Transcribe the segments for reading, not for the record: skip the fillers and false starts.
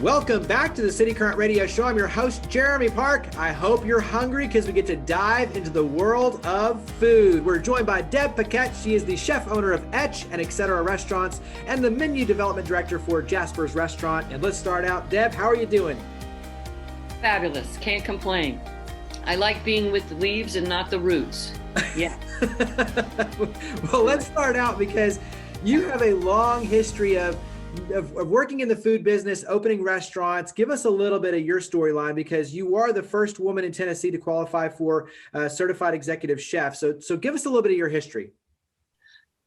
Welcome back to the City Current Radio Show. I'm your host, Jeremy Park. I hope you're hungry because we get to dive into the world of food. We're joined by Deb Paquette. She is the chef owner of Etch and Etc. Restaurants and the menu development director for Jaspers Restaurant. And let's start out. Deb, how are you doing? Fabulous. Can't complain. I like being with the leaves and not the roots. Yeah. Well, let's start out because you have a long history of working in the food business, opening restaurants. Give us a little bit of your storyline because you are the first woman in Tennessee to qualify for certified executive chef. So give us a little bit of your history.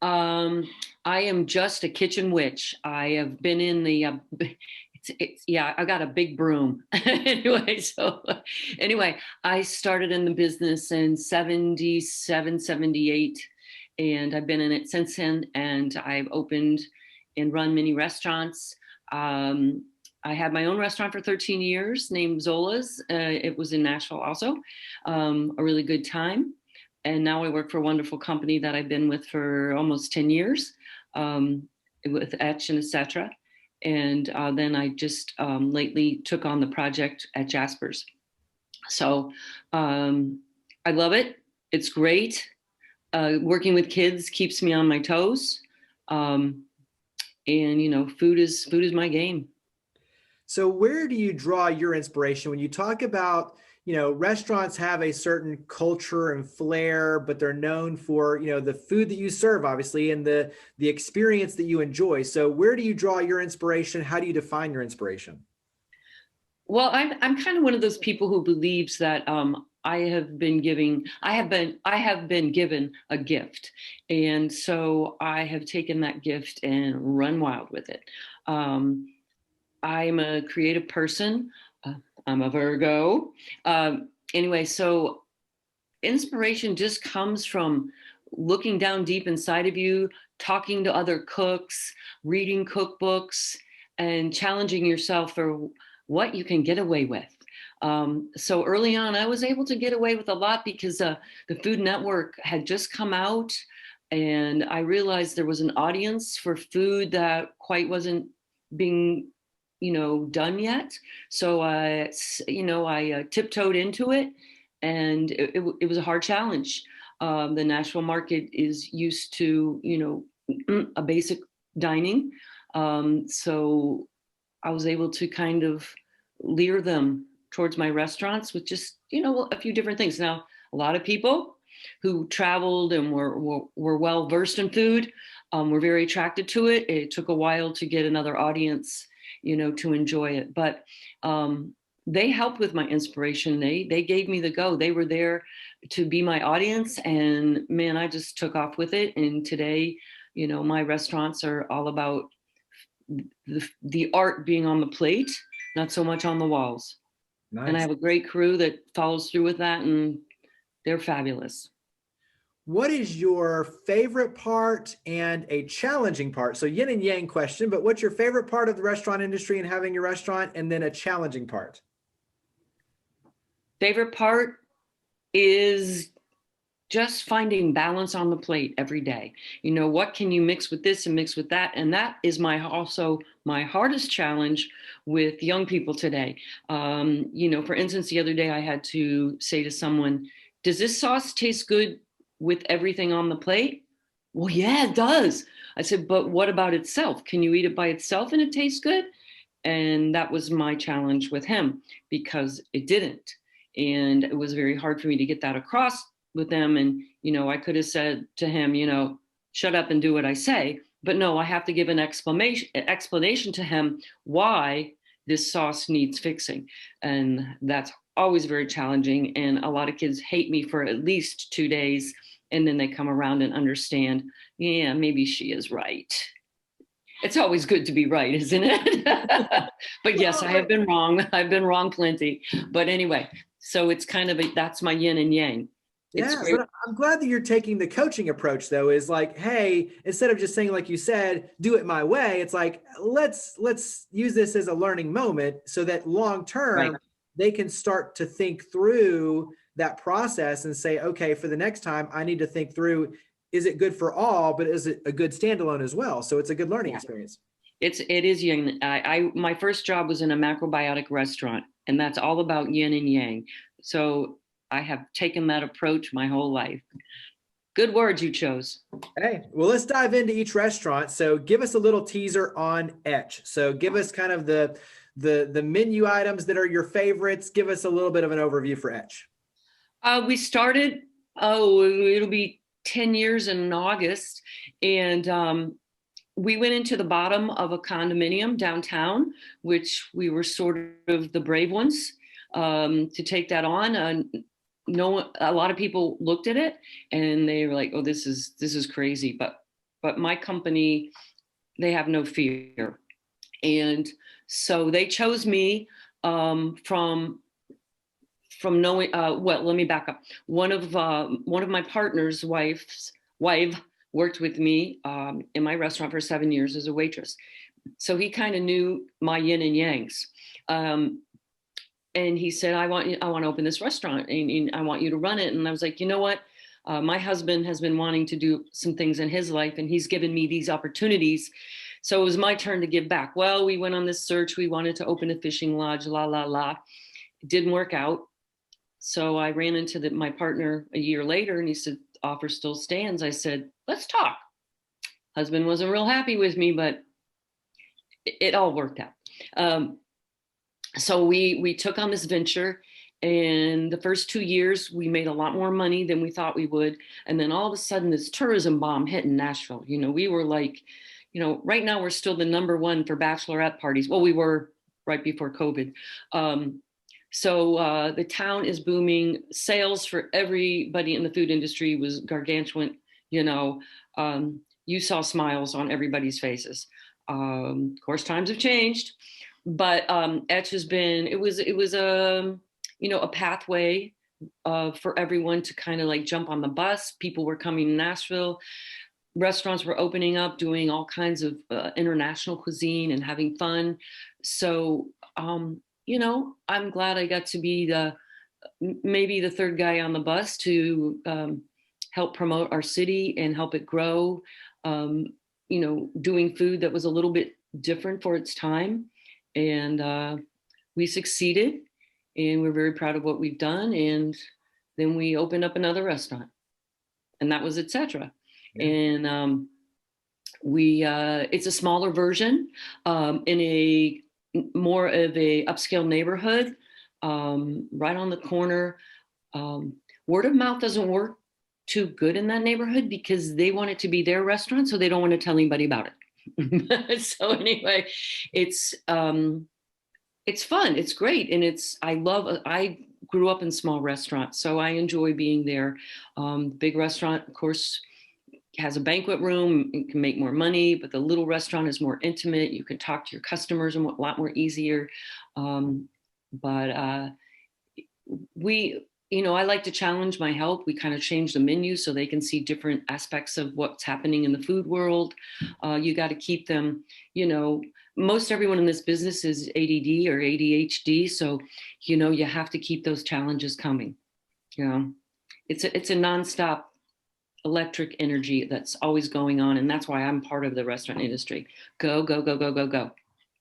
I am just a kitchen witch. I have been in the, I got a big broom. Anyway, I started in the business in 77, 78, and I've been in it since then. And I've opened and run many restaurants. I had my own restaurant for 13 years named Zola's. It was in Nashville also, a really good time. And now I work for a wonderful company that I've been with for almost 10 years with Etch and Etc. And then I just lately took on the project at Jaspers. So I love it. It's great. Working with kids keeps me on my toes. And, you know, food is my game. So where do you draw your inspiration when you talk about, you know, restaurants have a certain culture and flair, but they're known for, you know, the food that you serve, obviously, and the experience that you enjoy. So where do you draw your inspiration? How do you define your inspiration? Well, I'm kind of one of those people who believes that I have been given a gift. And so I have taken that gift and run wild with it. I'm a creative person. I'm a Virgo. Anyway, so inspiration just comes from looking down deep inside of you, talking to other cooks, reading cookbooks, and challenging yourself for what you can get away with. So early on, I was able to get away with a lot because the Food Network had just come out, and I realized there was an audience for food that quite wasn't being, you know, done yet. So I tiptoed into it, and it was a hard challenge. The Nashville market is used to, you know, a basic dining. So I was able to kind of lure them towards my restaurants with just, you know, a few different things. Now, a lot of people who traveled and were well versed in food were very attracted to it. It took a while to get another audience, you know, to enjoy it. But they helped with my inspiration. They gave me the go. They were there to be my audience. And man, I just took off with it. And today, you know, my restaurants are all about the art being on the plate, not so much on the walls. Nice. And I have a great crew that follows through with that, and they're fabulous. What is your favorite part and a challenging part? So yin and yang question, but what's your favorite part of the restaurant industry and having your restaurant, and then a challenging part? Favorite part is just finding balance on the plate every day. You know, what can you mix with this and mix with that? And that is also my hardest challenge with young people today. You know, for instance, the other day I had to say to someone, does this sauce taste good with everything on the plate? Well, yeah, it does. I said, but what about itself? Can you eat it by itself and it tastes good? And that was my challenge with him because it didn't. And it was very hard for me to get that across with them. And, you know, I could have said to him, you know, shut up and do what I say. But no, I have to give an explanation to him why this sauce needs fixing. And that's always very challenging. And a lot of kids hate me for at least 2 days. And then they come around and understand, yeah, maybe she is right. It's always good to be right, isn't it? But yes, I have been wrong. I've been wrong plenty. But anyway, so it's kind of that's my yin and yang. Yeah, so I'm glad that you're taking the coaching approach, though, is like, hey, instead of just saying, like you said, do it my way, it's like, let's use this as a learning moment so that long term, they can start to think through that process and say, okay, for the next time, I need to think through, is it good for all, but is it a good standalone as well? So it's a good learning experience. It is yin. My first job was in a macrobiotic restaurant, and that's all about yin and yang. So I have taken that approach my whole life. Good words you chose. Hey, well, let's dive into each restaurant. So give us a little teaser on Etch. So give us kind of the menu items that are your favorites. Give us a little bit of an overview for Etch. We started, oh, it'll be 10 years in August. And we went into the bottom of a condominium downtown, which we were sort of the brave ones to take that on. No, a lot of people looked at it and they were like, "Oh, this is crazy." But my company, they have no fear, and so they chose me from knowing. Well, let me back up. One of my partner's wife worked with me in my restaurant for 7 years as a waitress, so he kind of knew my yin and yangs. And he said, I want to open this restaurant and I want you to run it. And I was like, you know what? My husband has been wanting to do some things in his life and he's given me these opportunities. So it was my turn to give back. Well, we went on this search. We wanted to open a fishing lodge, la, la, la. It didn't work out. So I ran into my partner a year later and he said, offer still stands. I said, let's talk. Husband wasn't real happy with me, but it all worked out. So we took on this venture, and the first 2 years we made a lot more money than we thought we would. And then all of a sudden this tourism bomb hit in Nashville. We were like, right now we're still the #1 for bachelorette parties. Well, we were right before COVID. So the town is booming. Sales for everybody in the food industry was gargantuan. You saw smiles on everybody's faces. Of course, times have changed. But Etch has been, it was a pathway for everyone to kind of like jump on the bus. People were coming to Nashville. Restaurants were opening up, doing all kinds of international cuisine and having fun. So, I'm glad I got to be maybe the third guy on the bus to help promote our city and help it grow, doing food that was a little bit different for its time. And we succeeded and we're very proud of what we've done. And then we opened up another restaurant and that was etc. Yeah. And it's a smaller version in a more of a upscale neighborhood, right on the corner. Word of mouth doesn't work too good in that neighborhood because they want it to be their restaurant, so they don't want to tell anybody about it. So anyway, it's fun. It's great. And I grew up in small restaurants, so I enjoy being there. Big restaurant, of course, has a banquet room. It can make more money, but the little restaurant is more intimate. You can talk to your customers a lot more easier. But I like to challenge my help. We kind of change the menu so they can see different aspects of what's happening in the food world. You got to keep them, most everyone in this business is ADD or ADHD. So, you have to keep those challenges coming. It's a nonstop electric energy that's always going on. And that's why I'm part of the restaurant industry. Go, go, go, go, go, go.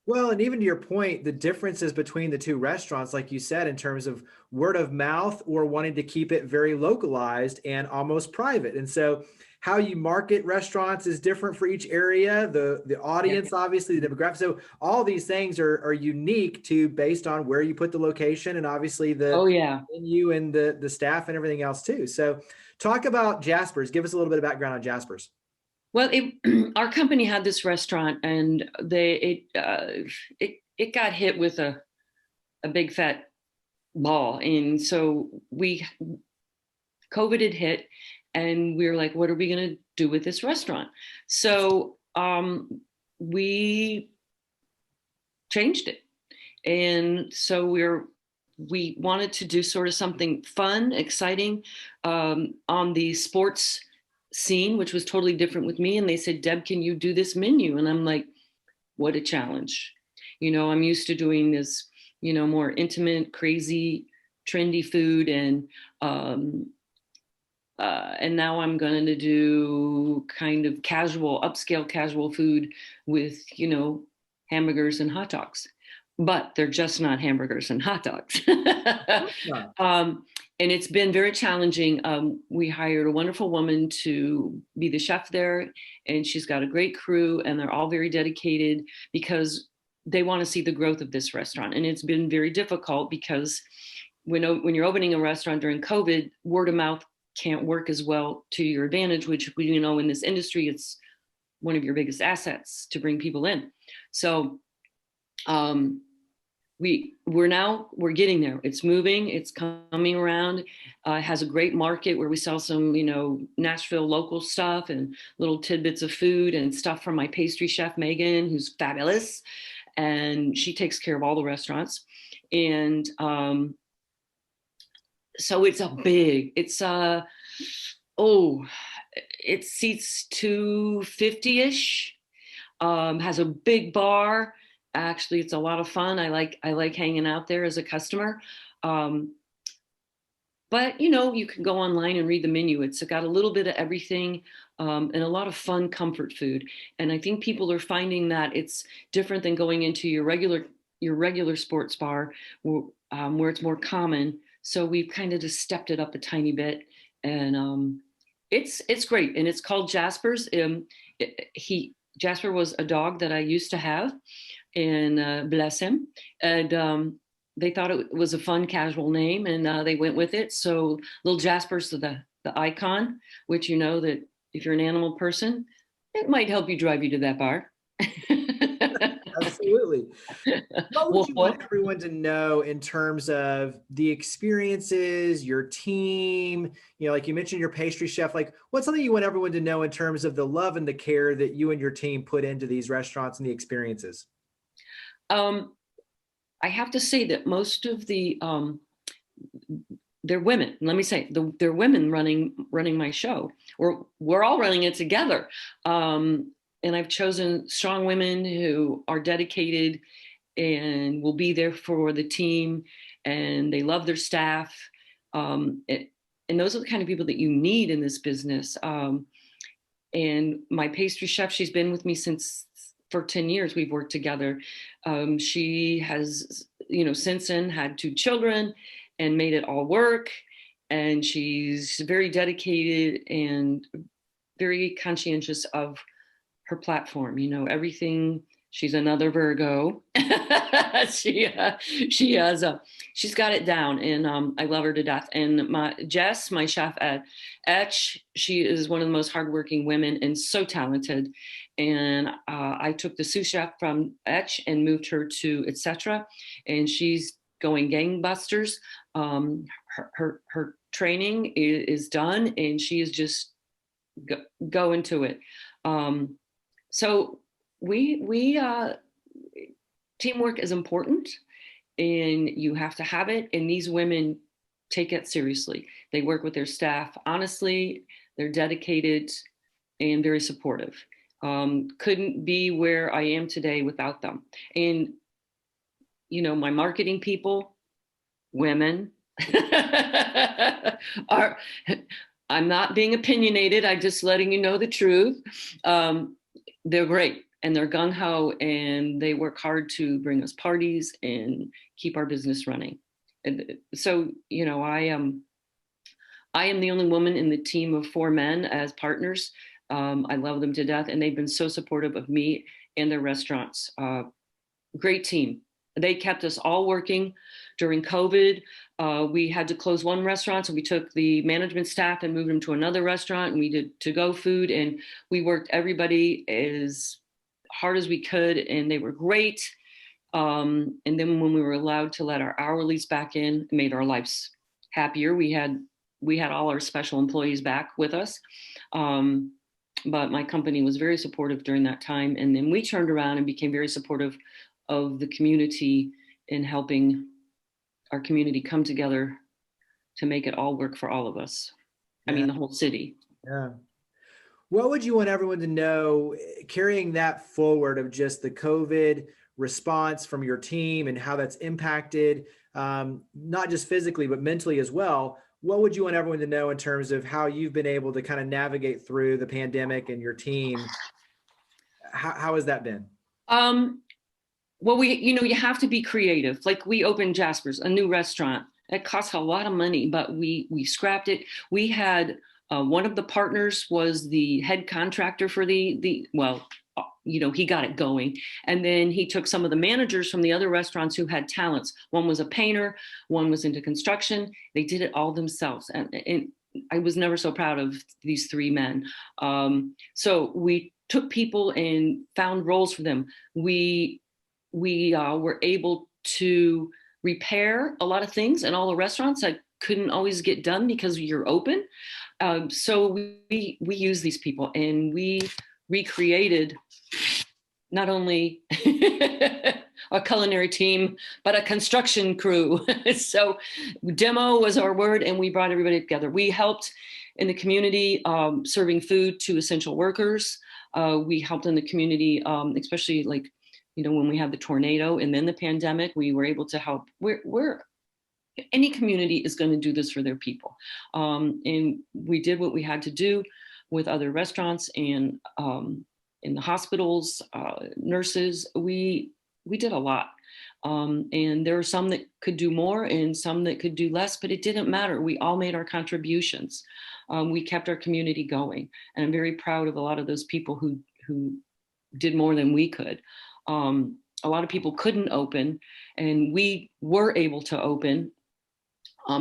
Well, and even to your point, the differences between the two restaurants, like you said, in terms of word of mouth or wanting to keep it very localized and almost private. And so how you market restaurants is different for each area, the audience, yeah. Obviously the demographic. So all these things are unique based on where you put the location and obviously the menu and the staff and everything else too. So talk about Jaspers. Give us a little bit of background on Jaspers. Well, our company had this restaurant, and it got hit with a big fat ball, and so COVID had hit, and we were like, "What are we going to do with this restaurant?" So we changed it, and so we wanted to do sort of something fun, exciting on the sports scene, which was totally different with me. And they said, Deb, can you do this menu? And I'm like, what a challenge. I'm used to doing this, more intimate, crazy, trendy food. And now I'm going to do kind of upscale casual food with, hamburgers and hot dogs, but they're just not hamburgers and hot dogs. Yeah. And it's been very challenging. We hired a wonderful woman to be the chef there, and she's got a great crew, and they're all very dedicated because they want to see the growth of this restaurant. And it's been very difficult because when you're opening a restaurant during COVID, word of mouth can't work as well to your advantage, which, you know, in this industry, it's one of your biggest assets to bring people in. So we're getting there. It's moving, it's coming around. It has a great market where we sell some, you know, Nashville local stuff and little tidbits of food and stuff from my pastry chef, Megan, who's fabulous. And she takes care of all the restaurants. And so it seats 250-ish, has a big bar. Actually, it's a lot of fun. I like hanging out there as a customer. But you know, you can go online and read the menu. It's got a little bit of everything, and a lot of fun comfort food. And I think people are finding that it's different than going into your regular sports bar, where it's more common. So we've kind of just stepped it up a tiny bit, and it's great. And it's called Jaspers. Jasper was a dog that I used to have, and bless him. And they thought it was a fun, casual name, and they went with it. So little Jasper's the icon, which, you know, that if you're an animal person, it might help you drive you to that bar. Absolutely. What would Woof, you woof. want everyone to know in terms of the experiences, your team, you know, like you mentioned your pastry chef, like what's something you want everyone to know in terms of the love and the care that you and your team put into these restaurants and the experiences? I have to say that most of they're women. Let me say, they're women running my show. We're all running it together. And I've chosen strong women who are dedicated and will be there for the team, and they love their staff. And those are the kind of people that you need in this business. And my pastry chef, she's been with me for 10 years. We've worked together. She has, you know, since then had 2 children and made it all work. And she's very dedicated and very conscientious of her platform, you know, everything. She's another Virgo. She's got it down, and I love her to death. And my chef at Etch, she is one of the most hardworking women and so talented. And I took the sous chef from Etch and moved her to Etc. And she's going gangbusters. Her training is done, and she is just go into it. So we teamwork is important, and you have to have it. And these women take it seriously. They work with their staff honestly. They're dedicated and very supportive. Couldn't be where I am today without them. And you know, my marketing people, women, are. I'm not being opinionated. I'm just letting you know the truth. They're great, and they're gung-ho, and they work hard to bring us parties and keep our business running. And so, you know, I am the only woman in the team of 4 men as partners. I love them to death, and they've been so supportive of me and their restaurants. Great team. They kept us all working during COVID. We had to close one restaurant, so we took the management staff and moved them to another restaurant, and we did to-go food, and we worked everybody as hard as we could, and they were great. And then when we were allowed to let our hourlies back in, it made our lives happier. We had all our special employees back with us. But my company was very supportive during that time. And then we turned around and became very supportive of the community in helping our community come together to make it all work for all of us. I mean, the whole city. Yeah. What would you want everyone to know, carrying that forward, of just the COVID response from your team and how that's impacted, not just physically, but mentally as well? What would you want everyone to know in terms of how you've been able to kind of navigate through the pandemic and your team? How has that been? Well, you have to be creative. Like we opened Jaspers, a new restaurant. It costs a lot of money, but we scrapped it. We had one of the partners was the head contractor for he got it going. And then he took some of the managers from the other restaurants who had talents. One was a painter, one was into construction. They did it all themselves. And I was never so proud of these three men. So we took people and found roles for them. We were able to repair a lot of things in all the restaurants that couldn't always get done because you're open. So we use these people, and we recreated not only a culinary team, but a construction crew. So demo was our word, and we brought everybody together. We helped in the community, serving food to essential workers. We helped in the community, especially like, when we had the tornado and then the pandemic, we were able to help. Any community is going to do this for their people. And we did what we had to do with other restaurants and in the hospitals, nurses. We did a lot. And there were some that could do more and some that could do less, but it didn't matter. We all made our contributions. We kept our community going. And I'm very proud of a lot of those people who did more than we could. A lot of people couldn't open, and we were able to open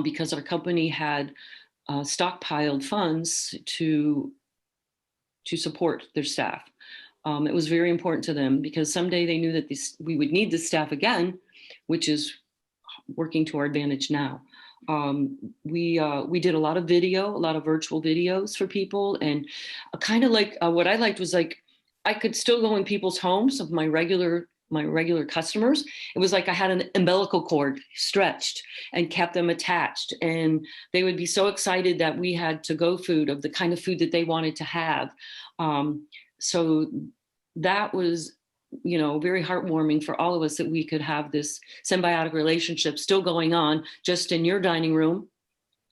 because our company had stockpiled funds to support their staff. It was very important to them because someday they knew that we would need this staff again, which is working to our advantage now. We did a lot of video, a lot of virtual videos for people, and kind of like what I liked was like I could still go in people's homes of my regular customers. It was like I had an umbilical cord stretched and kept them attached, and they would be so excited that we had to-go food of the kind of food that they wanted to have. So that was, very heartwarming for all of us that we could have this symbiotic relationship still going on just in your dining room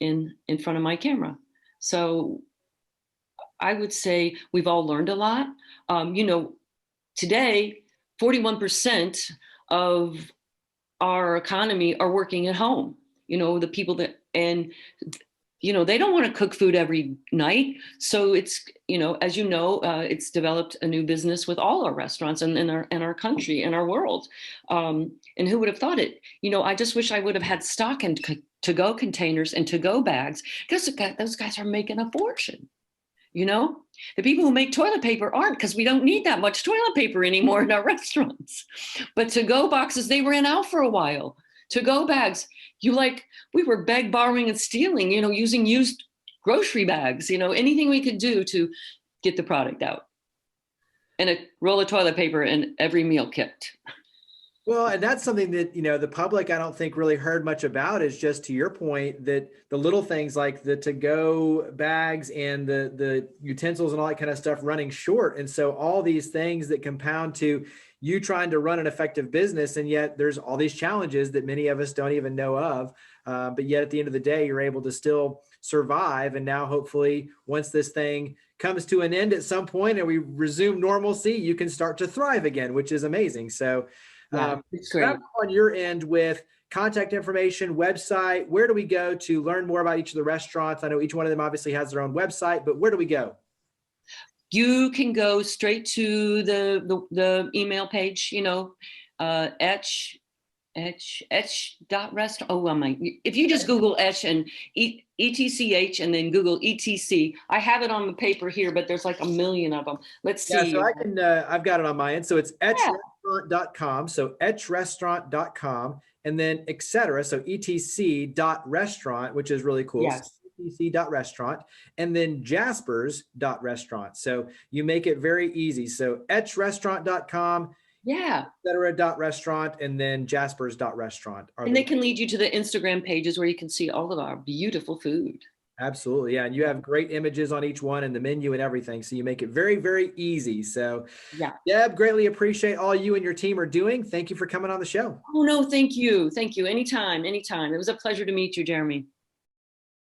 in front of my camera. So I would say we've all learned a lot. Today, 41% of our economy are working at home. The people that, and they don't want to cook food every night. So it's, as it's developed a new business with all our restaurants and in our country and our world. And who would have thought it? I just wish I would have had stock in to-go containers and to-go bags, because those guys are making a fortune. The people who make toilet paper aren't, because we don't need that much toilet paper anymore in our restaurants. But to-go boxes, they ran out for a while. To-go bags, we were borrowing and stealing, using used grocery bags, anything we could do to get the product out. And a roll of toilet paper in every meal kit. Well, and that's something that, the public, I don't think really heard much about, is just to your point that the little things like the to-go bags and the utensils and all that kind of stuff running short. And so all these things that compound to you trying to run an effective business, and yet there's all these challenges that many of us don't even know of. But yet at the end of the day, you're able to still survive. And now hopefully once this thing comes to an end at some point and we resume normalcy, you can start to thrive again, which is amazing. So it's great. On your end with contact information, website, where do we go to learn more about each of the restaurants? I know each one of them obviously has their own website, but where do we go? You can go straight to the email page, etch.restaurant. Oh, if you just Google Etch and ETCH and then Google ETC, I have it on the paper here, but there's like a million of them. Let's see. Yeah, so I can, I've got it on my end. So it's etchrestaurant.com. So etchrestaurant.com and then etc. So etc.restaurant, which is really cool. Yes. etc.restaurant and then jaspers.restaurant. So you make it very easy. So etchrestaurant.com. Yeah. etc.restaurant and then jaspers.restaurant. And they can lead you to the Instagram pages where you can see all of our beautiful food. Absolutely. Yeah. And you have great images on each one and the menu and everything. So you make it very, very easy. So yeah, Deb, greatly appreciate all you and your team are doing. Thank you for coming on the show. Oh, no, thank you. Thank you. Anytime. It was a pleasure to meet you, Jeremy.